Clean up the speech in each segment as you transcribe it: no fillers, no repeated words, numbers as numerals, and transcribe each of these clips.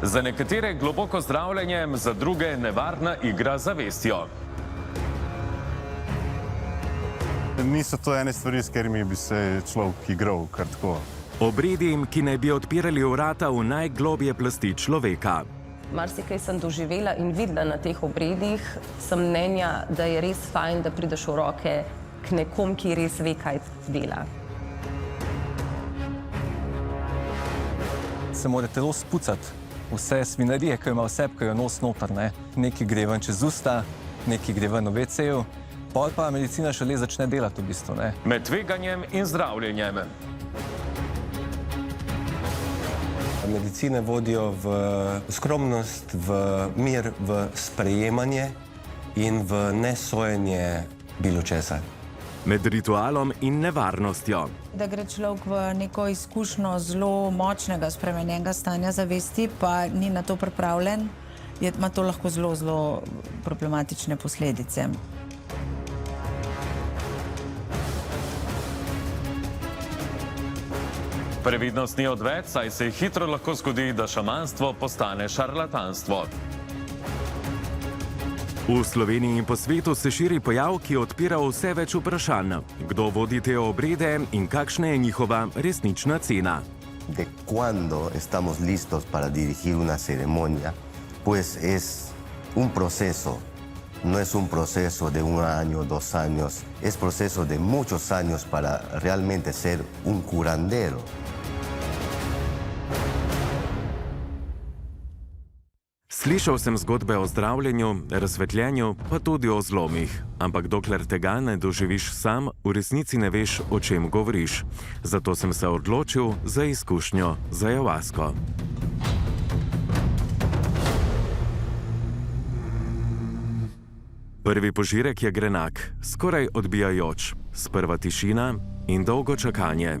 Za nekatere globoko zdravljenje, za druge nevarna igra z zavestjo. Niso to ene stvari, s katerimi bi se človek igral kar tako. Obredi, ki naj bi odpirali vrata v najglobje plasti človeka. Marsikaj sem doživela in videla na teh obredih, sem mnenja, da je res fajn, da prideš v roke k nekom, ki res ve, kaj dela. Se mora telo spucati, vse svinarije, ki jo ima vse, ki jo nos noter, ne. Nekaj gre ven čez usta, nekaj gre ven v WC-ju, pol pa medicina šele začne delati v bistvu, ne. Med tveganjem in zdravljenjem. Medicine vodijo v skromnost, v mir, v sprejemanje in v nesojenje bilo česa. Med ritualom in nevarnostjo. Da gre človek v neko izkušnjo zelo močnega spremenjenega stanja zavesti, pa ni na to pripravljen, ima to lahko zelo problematične posledice. Previdnost ni odveč, saj se hitro lahko zgodi, da šamanstvo postane šarlatanstvo. V Sloveniji in po svetu se širi pojav, ki odpira vse več vprašanj. Kdo vodi te obrede in kakšna je njihova resnična cena? De cuando estamos listos para dirigir una ceremonia, pues es un proceso. No es un proceso de 1 año, 2 años, es proceso de muchos años para realmente ser un curandero. Slišal sem zgodbe o zdravljenju, razsvetljenju, pa tudi o zlomih. Ampak dokler tega ne doživiš sam, v resnici ne veš, o čem govoriš. Zato sem se odločil za izkušnjo z ayahuasko. Prvi požirek je grenak, skoraj odbijajoč. Sprva tišina in dolgo čakanje.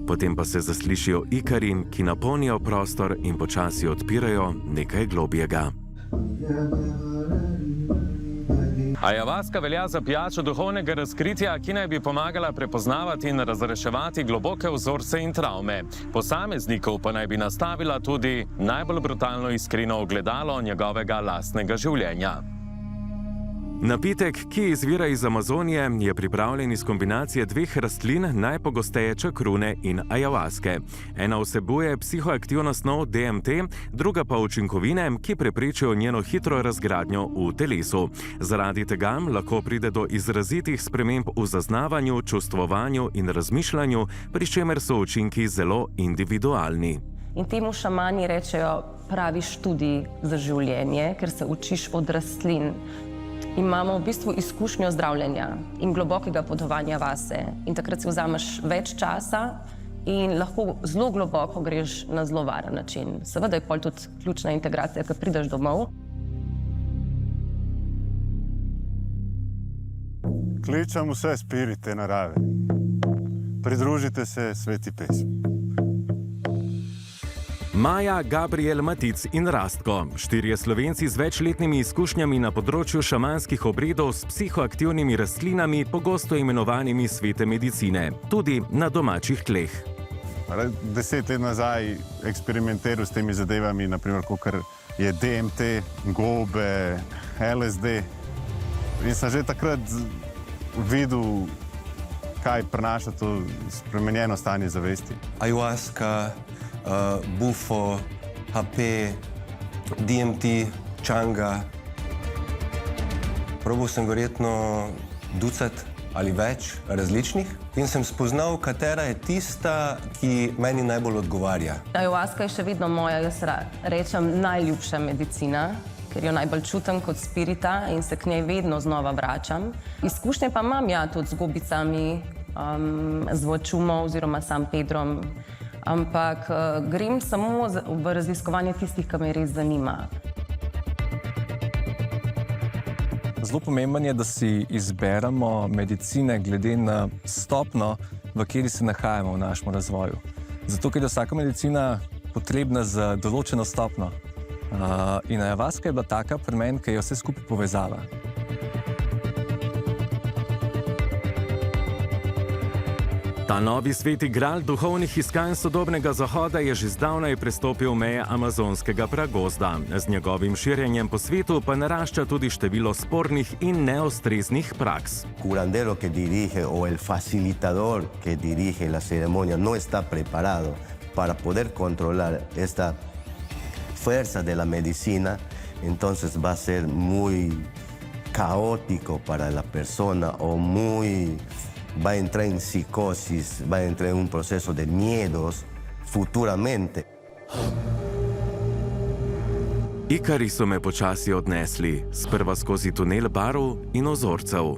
Potem pa se zaslišijo ikari, ki napolnijo prostor in počasi odpirajo nekaj globjega. Ayahuaska velja za pijačo duhovnega razkritja, ki naj bi pomagala prepoznavati in razreševati globoke vzorce in travme. Posameznikov pa naj bi nastavila tudi najbolj brutalno iskreno ogledalo njegovega lastnega življenja. Napitek, ki izvira iz Amazonije, je pripravljen iz kombinacije 2 rastlin, najpogosteje čakrune in ayahuaske. Ena vsebuje psihoaktivno snov DMT, druga pa učinkovine, ki preprečijo njeno hitro razgradnjo v telesu. Zaradi tega lahko pride do izrazitih sprememb v zaznavanju, čustvovanju in razmišljanju, pri čemer so učinki zelo individualni. In temu šamani rečejo pravi študij za življenje, ker se učiš od rastlin. Imamo v bistvu izkušnjo zdravljenja in globokega potovanja vase. In takrat si vzameš več časa in lahko zelo globoko greš na zelo varen način. Seveda je pol tudi ključna integracija, ko prideš domov. Kličem vse spirite narave. Pridružite se sveti pesmi. Maja, Gabriel, Matic in Rastko. 4 Slovenci z večletnimi izkušnjami na področju šamanskih obredov s psihoaktivnimi rastlinami, pogosto imenovanimi svete medicine, tudi na domačih tleh. 10 let nazaj eksperimentiral s temi zadevami, naprimer, kakor je DMT, gobe, LSD. In sem že takrat videl, kaj prinaša to spremenjeno stanje zavesti. Ayahuasca, bufo, HP, DMT, čanga. Probal sem verjetno ducat ali več različnih in sem spoznal, katera je tista, ki meni najbolj odgovarja. Ayahuaska je še vedno moja, jaz rečem, najljubša medicina, ker jo najbolj čutim kot spirita in se k njej vedno znova vračam. Izkušnje pa imam tudi z gobicami, z vočumo oziroma San Pedrom, ampak grem samo v raziskovanje tistih, ki me res zanima. Zelo pomembno je, da si izberemo medicine glede na stopnjo, v kateri se nahajamo v našem razvoju. Zato, ker je vsaka medicina potrebna za določeno stopnjo. In ayahuaska je bila taka pri meni, ki je vse skupaj povezala. Ta novi sveti gral duhovnih iskanj sodobnega zahoda je že zdavnaj prestopil meje amazonskega pragozda. Z njegovim širjenjem po svetu pa narašča tudi število spornih in neostreznih praks. Curandero que dirige o el facilitador que dirige la ceremonia no está preparado para poder controlar esta fuerza de la medicina, entonces va a ser muy caótico para la persona o va a entrar en psicosis, va a entrar en un proceso de miedos futuramente. Ikari so me počasi odnesli, sprva skozi tunel barv in ozorcev.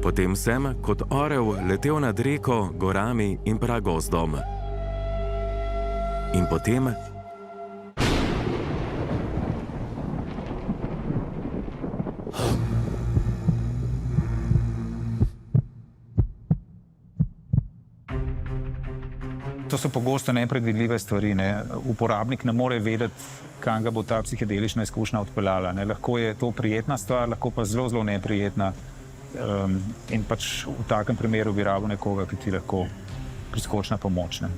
Potem sem, kot orel, letel nad reko, gorami in pragozdom. In potem to so pogosto nepredvidljive stvari. Ne? Uporabnik ne more vedeti, kam ga bo ta psihedelična izkušnja odpeljala. Ne? Lahko je to prijetna stvar, lahko pa zelo, zelo neprijetna. In pač v takem primeru bi rabil nekoga, ki ti lahko priskoči na pomoč. Ne?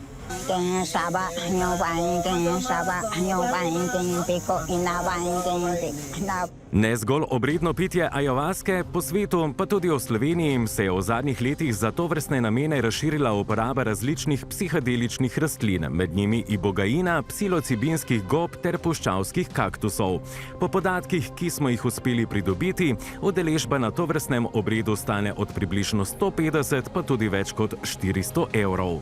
Ne zgolj obredno pitje ajavaske, po svetu, pa tudi v Sloveniji se je v zadnjih letih za tovrstne namene razširila uporaba različnih psihedeličnih rastlin, med njimi ibogaina, psilocibinskih gob ter puščavskih kaktusov. Po podatkih, ki smo jih uspeli pridobiti, udeležba na tovrstnem obredu stane od približno 150 pa tudi več kot 400 evrov.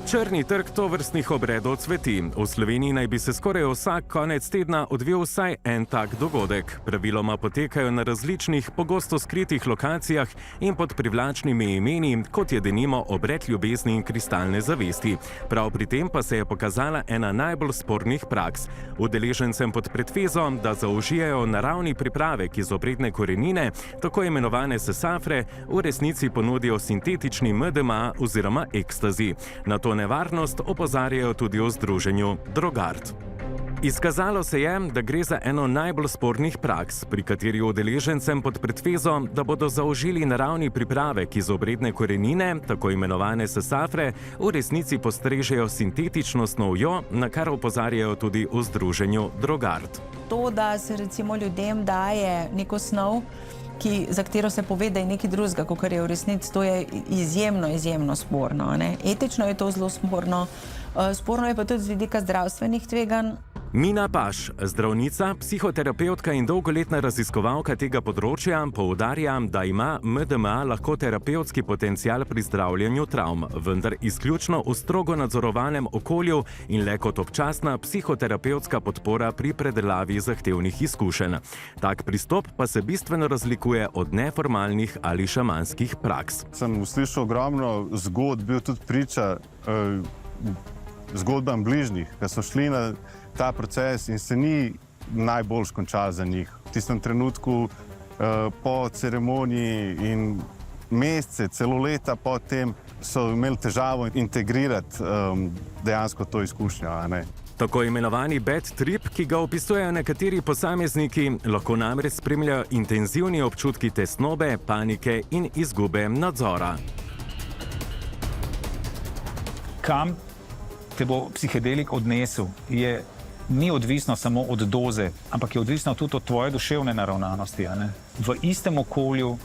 Črni trg tovrstnih obredov cveti. V Sloveniji naj bi se skoraj vsak konec tedna odvil vsaj en tak dogodek. Praviloma potekajo na različnih, pogosto skritih lokacijah in pod privlačnimi imeni, kot je denimo obred ljubezni in kristalne zavesti. Prav pri tem pa se je pokazala ena najbolj spornih praks. Udeležencem pod pretvezo, da zaužijajo naravni pripravek iz obredne korenine, tako imenovane sesafre, v resnici ponudijo sintetični MDMA oziroma ekstazi. Na to nevarnost opozarjajo tudi v združenju Drogart. Izkazalo se je, da gre za eno najbolj spornih praks, pri kateri udeležencem pod pretvezo, da bodo zaužili naravni pripravek iz obredne korenine, tako imenovane sesafre, v resnici postrežejo sintetično snovjo, na kar opozarjajo tudi v združenju Drogart. To, da se recimo ljudem daje neko snov, za katero se pove, da je nekaj drugega, kot je v resnici, to je izjemno, izjemno sporno. Ne? Etično je to zelo sporno. Sporno je pa tudi z vidika zdravstvenih tveganj. Mina Paš, zdravnica, psihoterapevtka in dolgoletna raziskovalka tega področja, poudarja, da ima MDMA lahko terapevtski potencial pri zdravljenju travm, vendar izključno v strogo nadzorovanem okolju in le kot občasna psihoterapevtska podpora pri predelavi zahtevnih izkušenj. Tak pristop pa se bistveno razlikuje od neformalnih ali šamanskih praks. Sem slišal ogromno zgodb, bil tudi priča zgodbam bližnjih, ki so šli na ta proces in se ni najbolj skončal za njih. V tistem trenutku po ceremoniji in mesece, celo leta potem so imeli težavo integrirati dejansko to izkušnjo. Tako imenovani bad trip, ki ga opisujejo nekateri posamezniki, lahko namreč spremljajo intenzivni občutki tesnobe, panike in izgube nadzora. Kam te bo psihedelik odnesel, ni odvisno samo od doze, ampak je odvisno tudi od tvoje duševne naravnanosti. V istem okolju,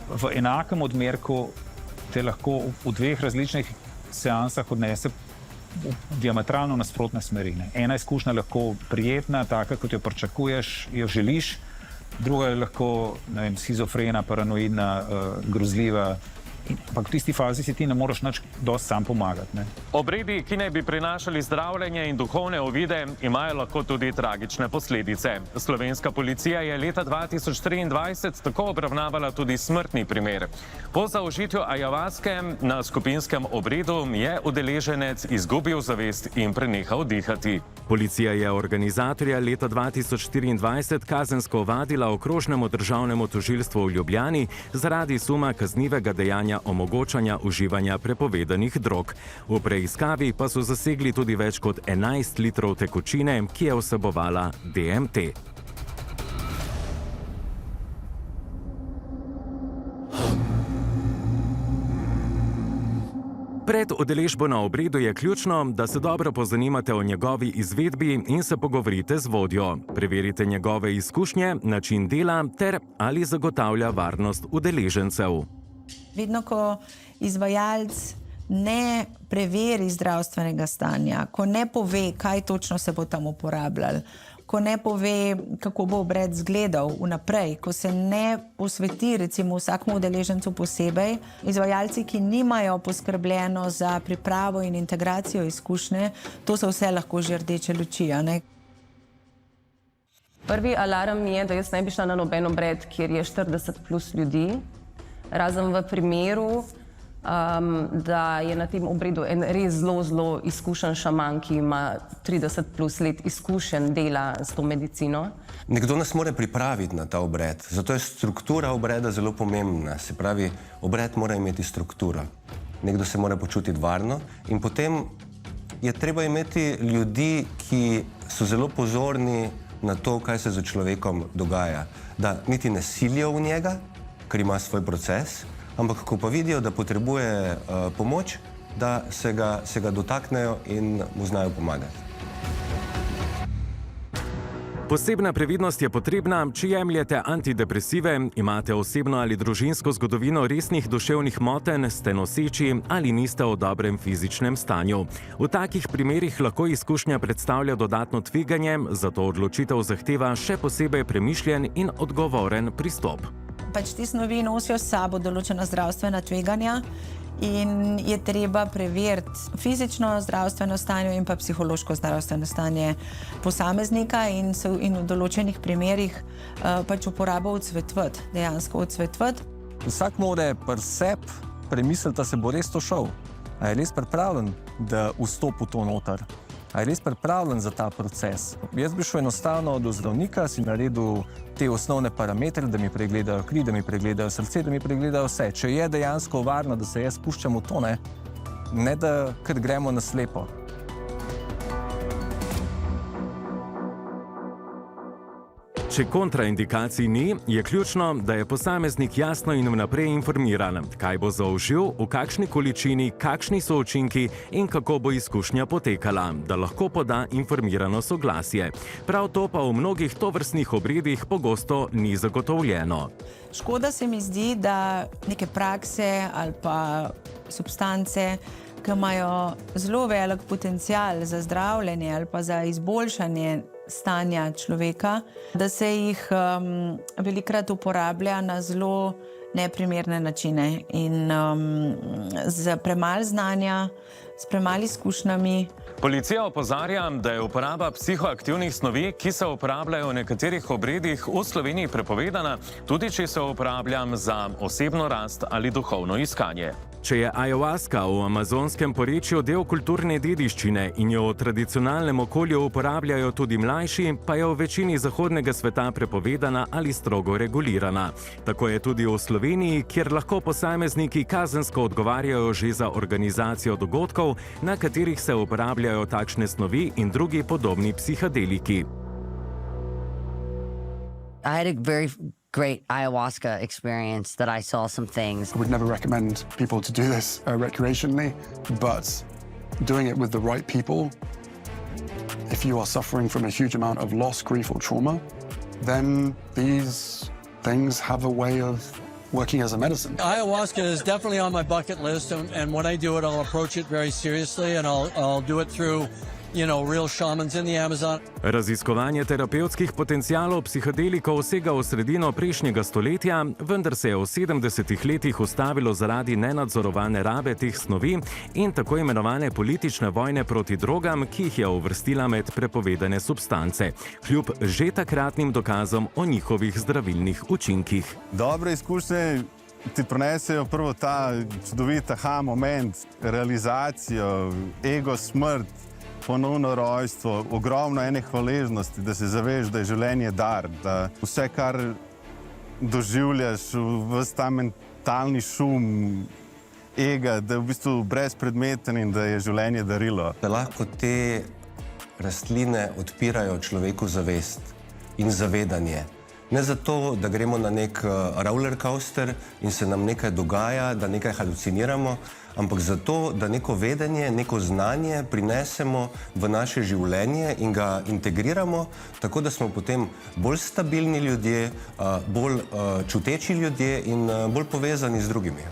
v enakem odmerku te lahko v dveh različnih seansah odnese v diametralno nasprotne smeri. Ena izkušnja je lahko prijetna, taka, kot jo pričakuješ, jo želiš, druga je lahko shizofrena, paranoidna, grozljiva. Ampak v tisti fazi si ti ne moreš nič dosti sam pomagati. Obredi, ki naj bi prinašali zdravljenje in duhovne ovide, imajo lahko tudi tragične posledice. Slovenska policija je leta 2023 tako obravnavala tudi smrtni primer. Po zaužitju ajavaske na skupinskem obredu je udeleženec izgubil zavest in prenehal dihati. Policija je organizatorja leta 2024 kazensko ovadila okrožnemu državnemu tožilstvu v Ljubljani zaradi suma kaznivega dejanja omogočanja uživanja prepovedanih drog. V preiskavi pa so zasegli tudi več kot 11 litrov tekočine, ki je vsebovala DMT. Pred udeležbo na obredu je ključno, da se dobro pozanimate o njegovi izvedbi in se pogovorite z vodjo. Preverite njegove izkušnje, način dela ter ali zagotavlja varnost udeležencev. Vedno, ko izvajalec ne preveri zdravstvenega stanja, ko ne pove, kaj točno se bo tam uporabljalo, ko ne pove, kako bo obred izgledal vnaprej, ko se ne posveti recimo vsakemu udeležencu posebej, izvajalci, ki nimajo poskrbljeno za pripravo in integracijo izkušnje, to so vse lahko že rdeče luči, a ne? Prvi alarm je, da jaz ne bi šla na noben obred, kjer je 40 plus ljudi, razen v primeru, da je na tem obredu en res zelo izkušen šaman, ki ima 30 plus let izkušenj dela s to medicino. Nekdo nas mora pripraviti na ta obred, zato je struktura obreda zelo pomembna. Se pravi, obred mora imeti strukturo. Nekdo se mora počutiti varno in potem je treba imeti ljudi, ki so zelo pozorni na to, kaj se z človekom dogaja. Da niti ne silijo v njega, ker ima svoj proces, ampak ko pa vidijo, da potrebuje pomoč, da se ga dotaknejo in mu znajo pomagati. Posebna previdnost je potrebna, če jemljete antidepresive, imate osebno ali družinsko zgodovino resnih duševnih motenj, ste noseči ali niste v dobrem fizičnem stanju. V takih primerih lahko izkušnja predstavlja dodatno tveganje, zato odločitev zahteva še posebej premišljen in odgovoren pristop. Pač te snovi nosijo s sabo določena zdravstvena tveganja in je treba preveriti fizično zdravstveno stanje in pa psihološko zdravstveno stanje posameznika in v določenih primerih pač uporabo odsvetovati, dejansko odsvetovati. Vsak mora pri sebi premisliti, da se bo res to šel. A je res pripravljen, da vstopi v to noter? A je res pripravljen za ta proces? Jaz bi šel enostavno do zdravnika, si naredil te osnovne parametre, da mi pregledajo kri, da mi pregledajo srce, da mi pregledajo vse. Če je dejansko varno, da se jaz spuščam v to, ne da kar gremo na slepo. Če kontraindikacij ni, je ključno, da je posameznik jasno in vnaprej informiran, kaj bo zaužil, v kakšni količini, kakšni so učinki in kako bo izkušnja potekala, da lahko poda informirano soglasje. Prav to pa v mnogih tovrstnih obredih pogosto ni zagotovljeno. Škoda se mi zdi, da neke prakse ali pa substance, ki imajo zelo velik potencial za zdravljenje ali pa za izboljšanje stanja človeka, da se jih velikokrat uporablja na zelo neprimerne načine in z premalo znanja, s premalo izkušnjami. Policija opozarja, da je uporaba psihoaktivnih snovi, ki se uporabljajo v nekaterih obredih, v Sloveniji prepovedana, tudi če se uporabljam za osebno rast ali duhovno iskanje. Če je ayahuasca v amazonskem porečju del kulturne dediščine in jo v tradicionalnem okolju uporabljajo tudi mlajši, pa je v večini zahodnega sveta prepovedana ali strogo regulirana. Tako je tudi v Sloveniji, kjer lahko posamezniki kazensko odgovarjajo že za organizacijo dogodkov, na katerih se uporabljajo takšne snovi in drugi podobni psihadeliki. I had a very great ayahuasca experience that I saw some things. I would never recommend people to do this recreationally, but doing it with the right people, if you are suffering from a huge amount of loss, grief or trauma, then these things have a way of working as a medicine. Ayahuasca is definitely on my bucket list, and when I do it, I'll approach it very seriously, and I'll do it through real shamans in the Amazon. Raziskovanje terapevtskih potencialov psihadelikov sega v sredino prejšnjega stoletja, vendar se je v 70-ih letih ustavilo zaradi nenadzorovane rabe teh snovi in tako imenovane politične vojne proti drogam, ki jih je uvrstila med prepovedane substance, kljub že takratnim dokazom o njihovih zdravilnih učinkih. Dobre izkušnje ti prinesejo prvo ta čudovit aha moment, realizacijo, ego smrt, ponovno rojstvo, ogromno ene hvaležnosti, da se zaveš, da je življenje dar, da vse, kar doživljaš, ves ta mentalni šum ega, da je v bistvu brezpredmeten in da je življenje darilo. Da lahko te rastline odpirajo človeku zavest in zavedanje, Ne zato, da gremo na nek roller coaster in se nam nekaj dogaja, da nekaj haluciniramo, ampak zato, da neko vedenje, neko znanje prinesemo v naše življenje in ga integriramo, tako da smo potem bolj stabilni ljudje, bolj čuteči ljudje in bolj povezani z drugimi.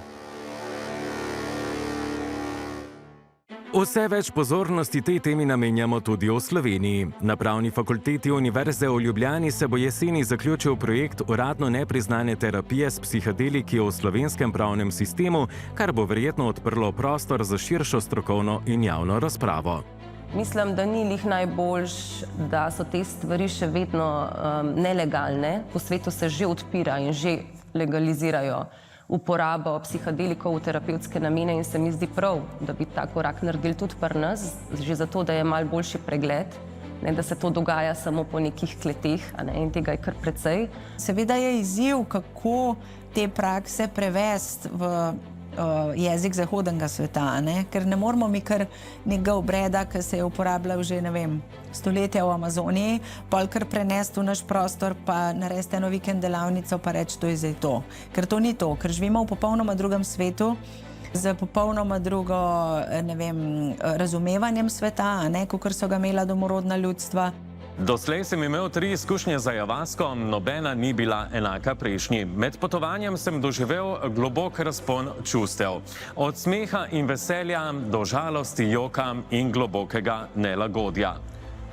Vse več pozornosti tej temi namenjamo tudi v Sloveniji. Na Pravni fakulteti Univerze v Ljubljani se bo jeseni zaključil projekt uradno nepriznane terapije s psihedeliki v slovenskem pravnem sistemu, kar bo verjetno odprlo prostor za širšo strokovno in javno razpravo. Mislim, da ni lih najboljš, da so te stvari še vedno nelegalne. Po svetu se že odpira in že legalizirajo uporabo psihedelikov v terapevtske namene in se mi zdi prav, da bi ta korak naredili tudi pri nas, že zato, da je malo boljši pregled, ne da se to dogaja samo po nekih kleteh, in tega je kar precej. Seveda je izziv, kako te prakse prevesti v jezik zahodnega sveta, ker ne moramo mi kar nekega obreda, ki se je uporabljal že, ne vem, stoletja v Amazoniji, pol kar prenesti v naš prostor, pa narediti eno vikend delavnico, pa reči, to je zdaj to. Ker to ni to, ker živimo v popolnoma drugem svetu, z popolnoma drugo, ne vem, razumevanjem sveta, kakor so ga imela domorodna ljudstva. Doslej sem imel 3 izkušnje z ajavasko, nobena ni bila enaka prejšnji. Med potovanjem sem doživel globok razpon čustev. Od smeha in veselja do žalosti, joka in globokega nelagodja.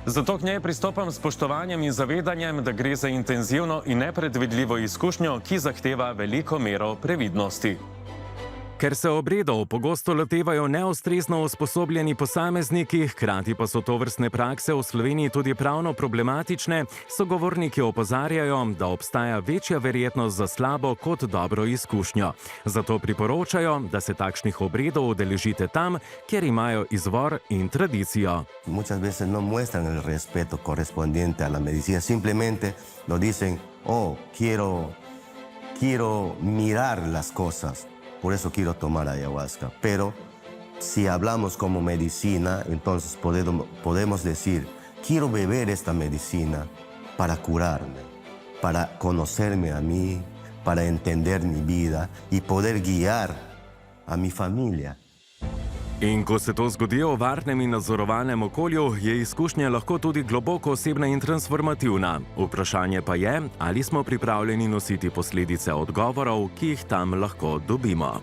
Zato k njej pristopam s spoštovanjem in zavedanjem, da gre za intenzivno in nepredvidljivo izkušnjo, ki zahteva veliko mero previdnosti. Ker se obredov pogosto lotevajo neustrezno usposobljeni posamezniki, hkrati pa so tovrstne prakse v Sloveniji tudi pravno problematične, sogovorniki opozarjajo, da obstaja večja verjetnost za slabo kot dobro izkušnjo. Zato priporočajo, da se takšnih obredov udeležite tam, kjer imajo izvor in tradicijo. Muchas veces no muestran el respeto correspondiente a la medicina, simplemente lo dicen, oh, quiero mirar las cosas. Por eso quiero tomar ayahuasca. Pero si hablamos como medicina, entonces podemos decir, quiero beber esta medicina para curarme, para conocerme a mí, para entender mi vida y poder guiar a mi familia. In ko se to zgodi v varnem in nadzorovanem okolju, je izkušnja lahko tudi globoko osebna in transformativna. Vprašanje pa je, ali smo pripravljeni nositi posledice odgovorov, ki jih tam lahko dobimo.